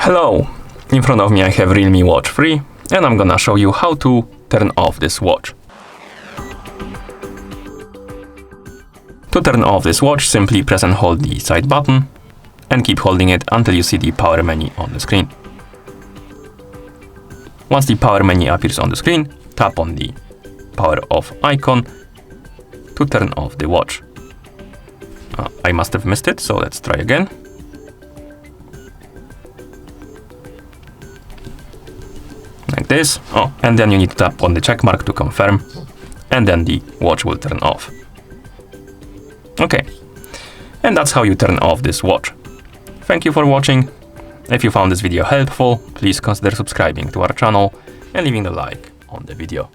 Hello! In front of me I have Realme Watch 3 and I'm gonna show you how to turn off this watch. To turn off this watch, simply press and hold the side button and keep holding it until you see the power menu on the screen. Once the power menu appears on the screen, tap on the power off icon to turn off the watch. I must have missed it, so let's try again. Like this. Oh, and then you need to tap on the check mark to confirm, and then the watch will turn off. Okay, and that's how you turn off this watch. Thank you for watching. If you found this video helpful, please consider subscribing to our channel and leaving a like on the video.